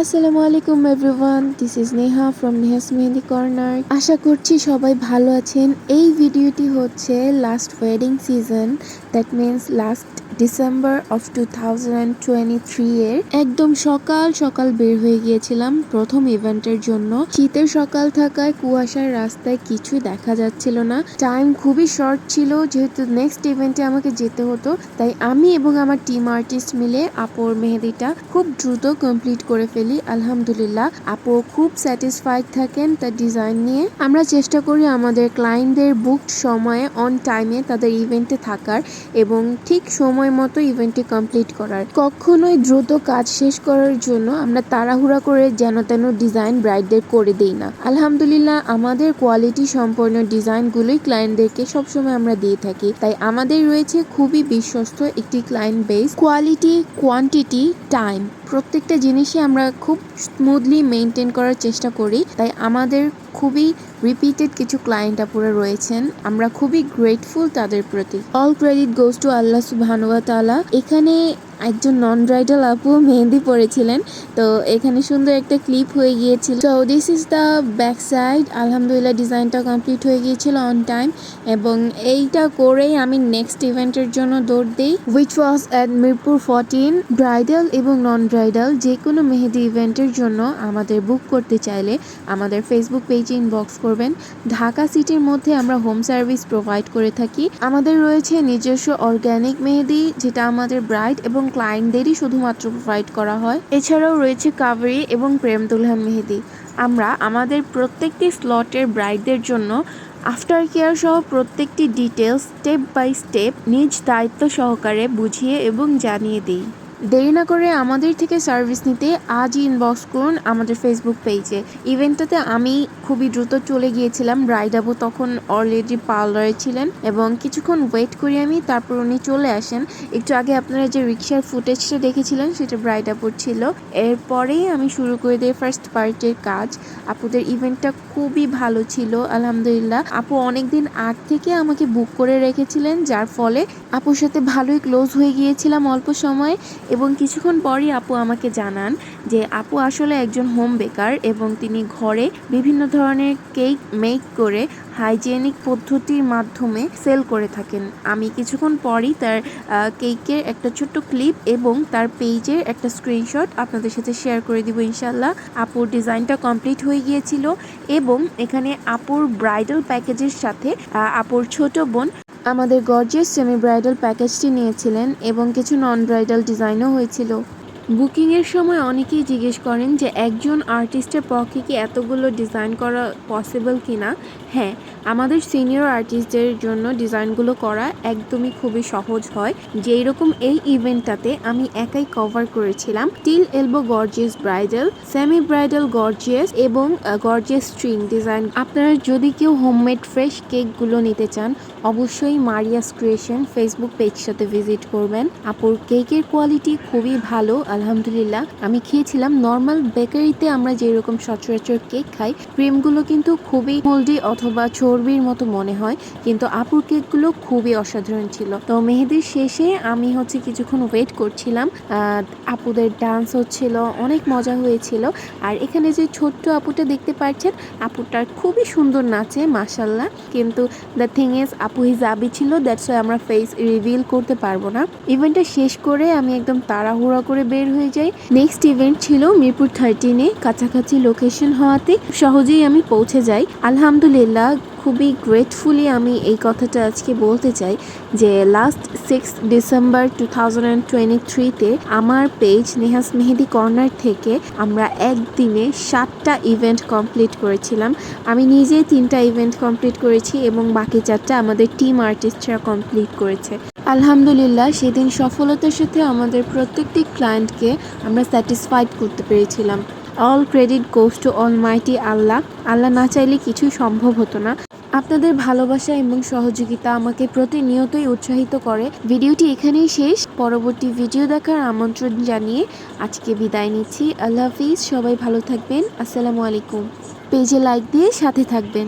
আসসালামু আলাইকুম everyone, this is Neha from Neha's mehndi corner. আশা করছি সবাই ভালো আছেন। এই ভিডিওটি হচ্ছে last wedding season, that means last December of 2023 এর একদম সকাল সকাল বের হয়ে গিয়েছিলাম প্রথম ইভেন্টের জন্য। শীতের সকাল থাকায় কুয়াশার রাস্তায় কিছু দেখা যাচ্ছিল না। টাইম খুবই শর্ট ছিল, যেহেতু নেক্সট ইভেন্টে আমাকে যেতে হতো, তাই আমি এবং আমার টিম আর্টিস্ট মিলে আপুর মেহেদিটা খুব দ্রুত কমপ্লিট করে ফেলি। আলহামদুলিল্লাহ, আপু খুব স্যাটিসফাইড থাকেন তার ডিজাইন নিয়ে। আমরা চেষ্টা করি আমাদের ক্লায়েন্টদের বুকড সময়ে অন টাইমে তাদের ইভেন্টে থাকার এবং ঠিক সময় মতো ইভেন্টটি কমপ্লিট করার। কখনোই দ্রুত কাজ শেষ করার জন্য আমরা তাড়াহুড়া করে যেন তেন ডিজাইন ব্রাইডদের করে দিই না। আলহামদুলিল্লাহ, আমাদের কোয়ালিটি সম্পন্ন ডিজাইনগুলোই ক্লায়েন্টদেরকে সবসময় আমরা দিয়ে থাকি, তাই আমাদের রয়েছে খুবই বিশ্বস্ত একটি client base. Quality, quantity, time, প্রত্যেকটা জিনিসই আমরা খুব স্মুথলি মেনটেন করার চেষ্টা করি, তাই আমাদের খুবই রিপিটেড কিছু ক্লায়েন্ট আপুরা রয়েছেন। আমরা খুবই গ্রেটফুল তাদের প্রতি। অল ক্রেডিট গোজ টু আল্লাহ সুবহানাহু ওয়া তাআলা। এখানে একজন নন ব্রাইডাল আপু মেহেন্দি পরেছিলেন, তো এখানে সুন্দর একটা ক্লিপ হয়ে গিয়েছিল। তো this is the back side. আলহামদুলিল্লাহ, ডিজাইনটা কমপ্লিট হয়ে গিয়েছিল অন টাইম, এবং এইটা করেই আমি নেক্সট ইভেন্টের জন্য দৌড় দিই, which was at Mirpur 14। Bridal এবং নন ব্রাইডাল যে কোনো মেহেদি ইভেন্টের জন্য আমাদের বুক করতে চাইলে আমাদের ফেসবুক পেজে ইনবক্স করবেন। ঢাকা সিটির মধ্যে আমরা হোম সার্ভিস প্রোভাইড করে থাকি। আমাদের রয়েছে নিজস্ব অর্গ্যানিক মেহেদি, যেটা আমাদের ব্রাইড এবং ক্লায়েন্টদেরই শুধুমাত্র প্রোভাইড করা হয়। এছাড়াও রয়েছে কাভারি এবং প্রেম দুলহান মেহেদি। আমরা আমাদের প্রত্যেকটি স্লটের ব্রাইডদের জন্য আফটার কেয়ার সহ প্রত্যেকটি ডিটেলস স্টেপ বাই স্টেপ নিজ দায়িত্ব সহকারে বুঝিয়ে এবং জানিয়ে দিই। দেরি না করে আমাদের থেকে সার্ভিস নিতে আজই ইনবক্স করুন আমাদের ফেসবুক পেজে। ইভেন্টটাতে আমি খুবই দ্রুত চলে গিয়েছিলাম, ব্রাইড আপু তখন অলরেডি পার্লারে ছিলেন এবং কিছুক্ষণ ওয়েট করি আমি, তারপর উনি চলে আসেন। একটু আগে আপনারা যে রিক্সার ফুটেজটা দেখেছিলেন সেটা ব্রাইড আপুর ছিল। এরপরেই আমি শুরু করে দিই ফার্স্ট পার্টের কাজ। আপুদের ইভেন্টটা খুবই ভালো ছিল আলহামদুলিল্লাহ। আপু অনেকদিন আগ থেকে আমাকে বুক করে রেখেছিলেন, যার ফলে আপুর সাথে ভালোই ক্লোজ হয়ে গিয়েছিলাম অল্প সময়। এবং কিছুক্ষণ পরই আপু আমাকে জানান যে আপু আসলে একজন হোম বেকার এবং তিনি ঘরে বিভিন্ন ধরনের কেক মেক করে হাইজেনিক পদ্ধতির মাধ্যমে সেল করে থাকেন। আমি কিছুক্ষণ পরই তার কেকের একটা ছোট্ট ক্লিপ এবং তার পেজের একটা স্ক্রিনশট আপনাদের সাথে শেয়ার করে দিব ইনশাল্লাহ। আপুর ডিজাইনটা কমপ্লিট হয়ে গিয়েছিল এবং এখানে আপুর ব্রাইডাল প্যাকেজের সাথে আপুর ছোট বোন আমাদের গর্জিয়াস সেমি ব্রাইডাল প্যাকেজটি নিয়েছিলেন এবং কিছু নন ব্রাইডাল ডিজাইনও হয়েছিল। বুকিংয়ের সময় অনেকেই জিজ্ঞেস করেন যে একজন আর্টিস্টের পক্ষে কি এতগুলো ডিজাইন করা পসিবল কিনা। হ্যাঁ, আমাদের সিনিয়র আর্টিস্টদের জন্য ডিজাইনগুলো করা একদমই খুবই সহজ হয়। যেই রকম এই ইভেন্টটাতে আমি একাই কভার করেছিলাম till elbow gorgeous bridal, semi bridal gorgeous এবং গর্জিয়াস স্ট্রিং ডিজাইন। আপনারা যদি কেউ হোমমেড ফ্রেশ কেকগুলো নিতে চান, অবশ্যই মারিয়াস ক্রিয়েশন ফেসবুক পেজটাতে ভিজিট করবেন। আপুর কেকের কোয়ালিটি খুবই ভালো আলহামদুলিল্লাহ। আমি খেয়েছিলাম নর্মাল বেকারিতে আমরা যেরকম সচরাচর কেক খাই, ক্রিমগুলো কিন্তু খুবই মোল্ডি অথবা চর্বির মতো মনে হয়, কিন্তু আপুর কেকগুলো খুবই অসাধারণ ছিল। তো মেহেদির শেষে আমি কিছুক্ষণ ওয়েট করছিলাম, আপুদের ডান্স হচ্ছিল, অনেক মজা হয়েছিল। আর এখানে যে ছোট্ট আপুটা দেখতে পাচ্ছেন, আপুটার খুবই সুন্দর নাচে মাশাল্লাহ, কিন্তু দ্য থিং ইজ আপু হিজাবি ছিল, দ্যাটস ওয়াই আমরা ফেস রিভিল করতে পারবো না। ইভেন্টটা শেষ করে আমি একদম তাড়াহুড়া করে বের হয়ে যাই। নেক্সট ইভেন্ট ছিল মিরপুর 13-এ, কাছাকাছি লোকেশন হওয়াতে সহজেই আমি পৌঁছে যাই আলহামদুলিল্লাহ। খুবই গ্রেটফুলি আমি এই কথাটা আজকে বলতে চাই যে লাস্ট 6 ডিসেম্বর 2023-তে আমার পেজ নেহাস মেহেদি কর্নার থেকে আমরা একদিনে 7টা ইভেন্ট কমপ্লিট করেছিলাম। আমি নিজে 3টা ইভেন্ট কমপ্লিট করেছি এবং বাকি 4টা আমাদের টিম আর্টিস্টরা কমপ্লিট করেছে। আলহামদুলিল্লাহ, সেদিন সফলতার সাথে আমাদের প্রত্যেকটি ক্লায়েন্টকে আমরা স্যাটিসফাইড করতে পেরেছিলাম। All credit goes to almighty Allah. Allah না চাইলে কিছুই সম্ভব হতো না। আপনাদের ভালোবাসা এবং সহযোগিতা আমাকে প্রতিনিয়তই উৎসাহিত করে। ভিডিওটি এখানেই শেষ। পরবর্তী ভিডিও দেখার আমন্ত্রণ জানিয়ে আজকে বিদায় নিচ্ছি। আল্লাহ হাফিজ, সবাই ভালো থাকবেন। আসসালামু আলাইকুম। পেজে লাইক দিয়ে সাথে থাকবেন।